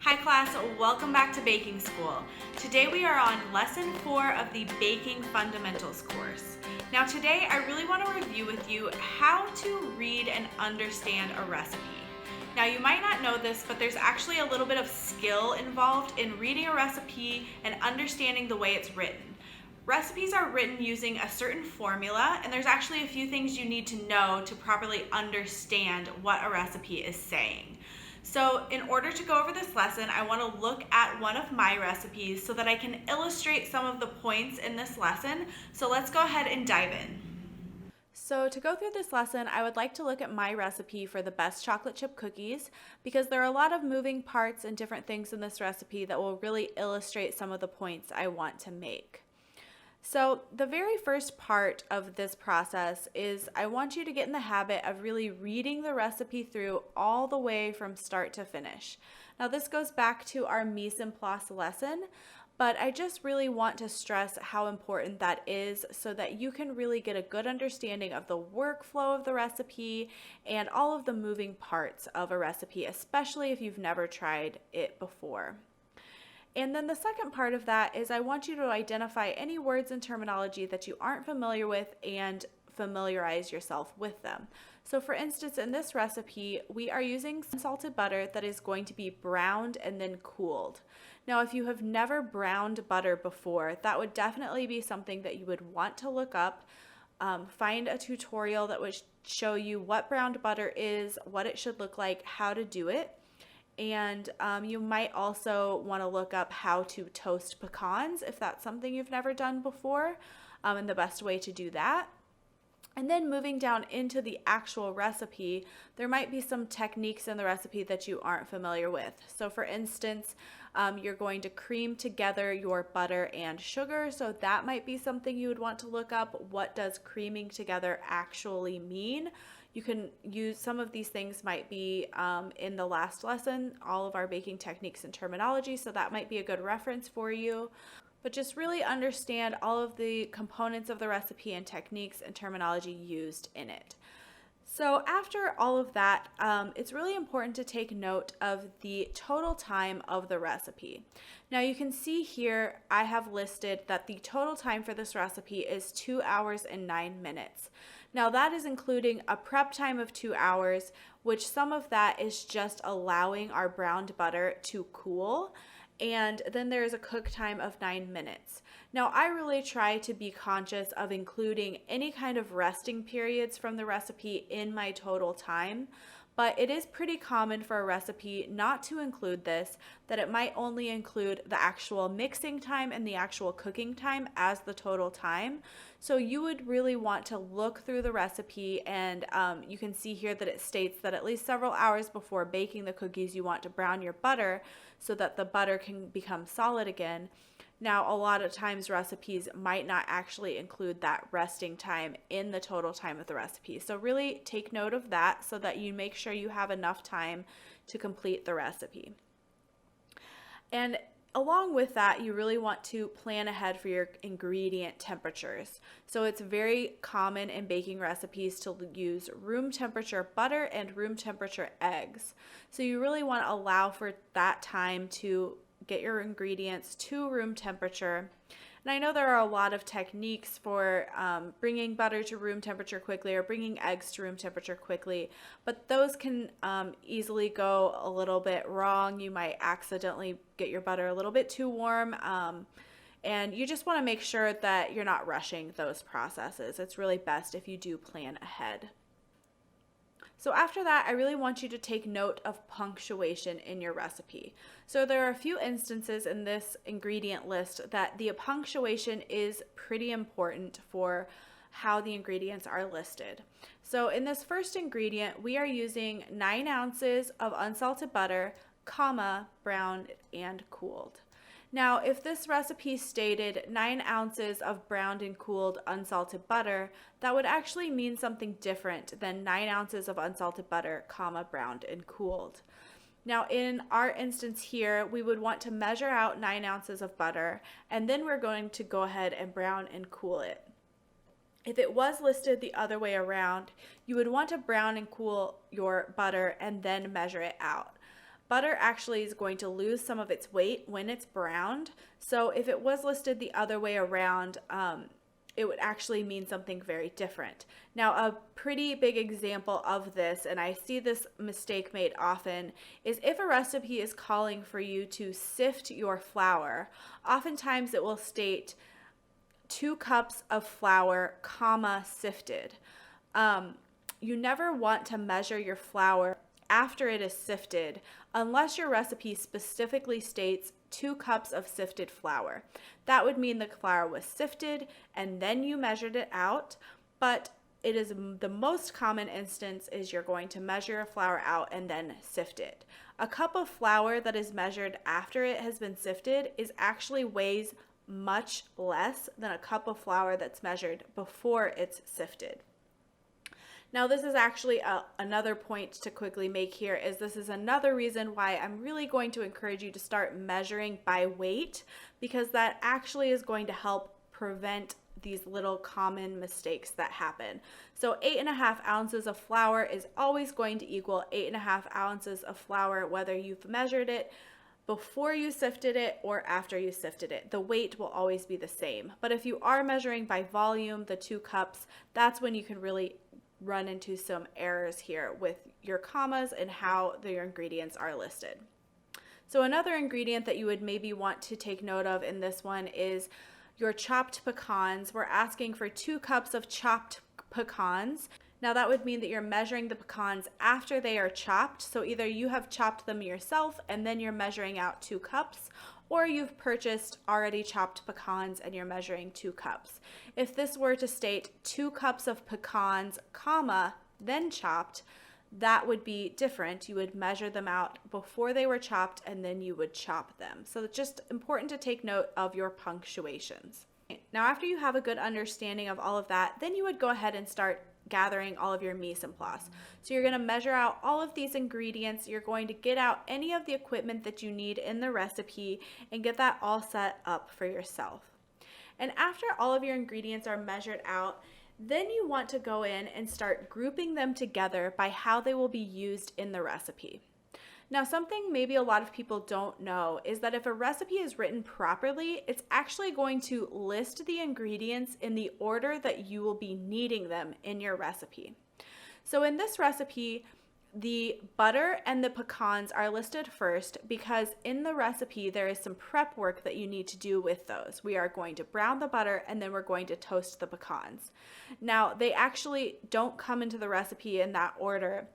Hi class, welcome back to baking school. Today we are on lesson 4 of the Baking Fundamentals course. Now today I really want to review with you how to read and understand a recipe. Now you might not know this, but there's actually a little bit of skill involved in reading a recipe and understanding the way it's written. Recipes are written using a certain formula, and there's actually a few things you need to know to properly understand what a recipe is saying. So in order to go over this lesson, I want to look at one of my recipes so that I can illustrate some of the points in this lesson. So let's go ahead and dive in. So to go through this lesson, I would like to look at my recipe for the best chocolate chip cookies because there are a lot of moving parts and different things in this recipe that will really illustrate some of the points I want to make. So the very first part of this process is I want you to get in the habit of really reading the recipe through all the way from start to finish. Now this goes back to our mise en place lesson, but I just really want to stress how important that is so that you can really get a good understanding of the workflow of the recipe and all of the moving parts of a recipe, especially if you've never tried it before. And then the second part of that is I want you to identify any words and terminology that you aren't familiar with and familiarize yourself with them. So for instance, in this recipe, we are using unsalted butter that is going to be browned and then cooled. Now, if you have never browned butter before, that would definitely be something that you would want to look up. Find a tutorial that would show you what browned butter is, what it should look like, how to do it. And you might also want to look up how to toast pecans if that's something you've never done before, and the best way to do that. And then moving down into the actual recipe, there might be some techniques in the recipe that you aren't familiar with. So for instance, you're going to cream together your butter and sugar, so that might be something you would want to look up. What does creaming together actually mean? You can use some of these things might be in the last lesson, all of our baking techniques and terminology, so that might be a good reference for you. But just really understand all of the components of the recipe and techniques and terminology used in it. So after all of that, it's really important to take note of the total time of the recipe. Now you can see here I have listed that the total time for this recipe is 2 hours and 9 minutes. Now that is including a prep time of 2 hours, which some of that is just allowing our browned butter to cool. And then there is a cook time of 9 minutes. Now I really try to be conscious of including any kind of resting periods from the recipe in my total time, but it is pretty common for a recipe not to include this, that it might only include the actual mixing time and the actual cooking time as the total time. So you would really want to look through the recipe, and you can see here that it states that at least several hours before baking the cookies you want to brown your butter so that the butter can become solid again. Now, a lot of times recipes might not actually include that resting time in the total time of the recipe. So really take note of that so that you make sure you have enough time to complete the recipe. And along with that, you really want to plan ahead for your ingredient temperatures. So it's very common in baking recipes to use room temperature butter and room temperature eggs. So you really want to allow for that time to get your ingredients to room temperature. And I know there are a lot of techniques for bringing butter to room temperature quickly or bringing eggs to room temperature quickly, but those can easily go a little bit wrong. You might accidentally get your butter a little bit too warm, and you just want to make sure that you're not rushing those processes. It's really best if you do plan ahead. So after that, I really want you to take note of punctuation in your recipe. So there are a few instances in this ingredient list that the punctuation is pretty important for how the ingredients are listed. So in this first ingredient, we are using 9 ounces of unsalted butter, comma, browned and cooled. Now, if this recipe stated 9 ounces of browned and cooled unsalted butter, that would actually mean something different than 9 ounces of unsalted butter, comma, browned and cooled. Now, in our instance here, we would want to measure out 9 ounces of butter, and then we're going to go ahead and brown and cool it. If it was listed the other way around, you would want to brown and cool your butter and then measure it out. butter actually is going to lose some of its weight when it's browned. So if it was listed the other way around, it would actually mean something very different. Now, a pretty big example of this, and I see this mistake made often, is if a recipe is calling for you to sift your flour, oftentimes it will state 2 cups of flour, comma, sifted. You never want to measure your flour after it is sifted unless your recipe specifically states 2 cups of sifted flour. That would mean the flour was sifted and then you measured it out, but it is the most common instance is you're going to measure your flour out and then sift it. A cup of flour that is measured after it has been sifted actually weighs much less than a cup of flour that's measured before it's sifted. Now, this is actually another point to quickly make here, is this is another reason why I'm really going to encourage you to start measuring by weight, because that actually is going to help prevent these little common mistakes that happen. So 8.5 ounces of flour is always going to equal 8.5 ounces of flour, whether you've measured it before you sifted it or after you sifted it. The weight will always be the same. But if you are measuring by volume, the 2 cups, that's when you can really run into some errors here with your commas and how your ingredients are listed. So another ingredient that you would maybe want to take note of in this one is your chopped pecans. We're asking for 2 cups of chopped pecans. Now that would mean that you're measuring the pecans after they are chopped. So either you have chopped them yourself and then you're measuring out 2 cups, or you've purchased already chopped pecans and you're measuring 2 cups. If this were to state 2 cups of pecans, comma, then chopped, that would be different. You would measure them out before they were chopped and then you would chop them. So it's just important to take note of your punctuations. Now, after you have a good understanding of all of that, then you would go ahead and start gathering all of your mise en place. So you're going to measure out all of these ingredients. You're going to get out any of the equipment that you need in the recipe and get that all set up for yourself. And after all of your ingredients are measured out, then you want to go in and start grouping them together by how they will be used in the recipe. Now, something maybe a lot of people don't know is that if a recipe is written properly, it's actually going to list the ingredients in the order that you will be needing them in your recipe. So in this recipe, the butter and the pecans are listed first because in the recipe there is some prep work that you need to do with those. We are going to brown the butter and then we're going to toast the pecans. Now, they actually don't come into the recipe in that order,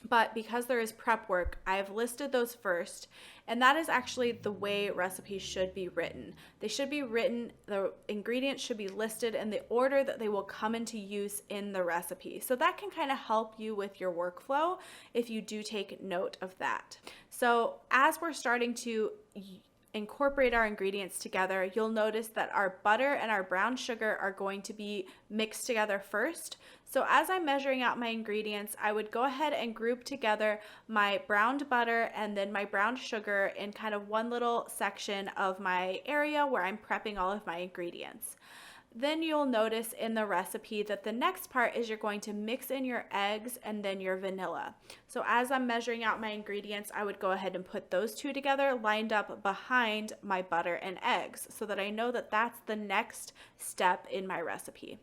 but because there is prep work, I have listed those first, and that is actually the way recipes should be written. They should be written, the ingredients should be listed in the order that they will come into use in the recipe. So that can kind of help you with your workflow if you do take note of that. So as we're starting to incorporate our ingredients together, you'll notice that our butter and our brown sugar are going to be mixed together first. So as I'm measuring out my ingredients, I would go ahead and group together my browned butter and then my brown sugar in kind of one little section of my area where I'm prepping all of my ingredients. Then you'll notice in the recipe that the next part is you're going to mix in your eggs and then your vanilla. So as I'm measuring out my ingredients, I would go ahead and put those two together lined up behind my butter and eggs so that I know that that's the next step in my recipe.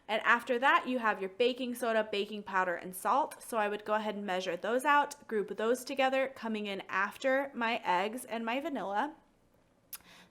And after that, you have your baking soda, baking powder, and salt. So I would go ahead and measure those out, group those together, coming in after my eggs and my vanilla.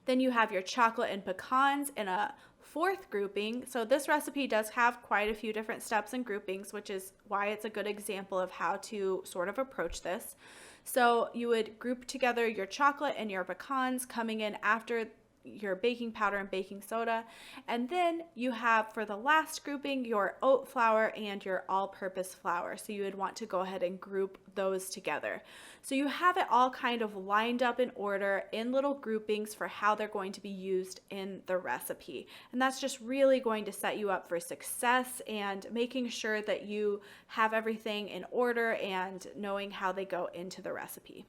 Then you have your chocolate and pecans in a 4th grouping. So this recipe does have quite a few different steps and groupings, which is why it's a good example of how to sort of approach this. So you would group together your chocolate and your pecans coming in after your baking powder and baking soda, and then you have for the last grouping your oat flour and your all-purpose flour. So you would want to go ahead and group those together. So you have it all kind of lined up in order in little groupings for how they're going to be used in the recipe. And that's just really going to set you up for success and making sure that you have everything in order and knowing how they go into the recipe.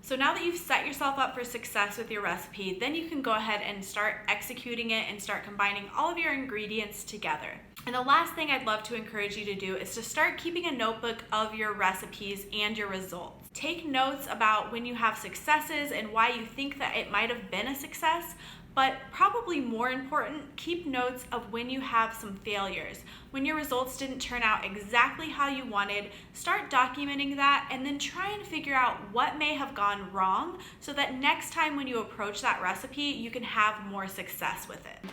So now that you've set yourself up for success with your recipe, then you can go ahead and start executing it and start combining all of your ingredients together. And the last thing I'd love to encourage you to do is to start keeping a notebook of your recipes and your results. Take notes about when you have successes and why you think that it might have been a success. But probably more important, keep notes of when you have some failures. When your results didn't turn out exactly how you wanted, start documenting that and then try and figure out what may have gone wrong so that next time when you approach that recipe, you can have more success with it.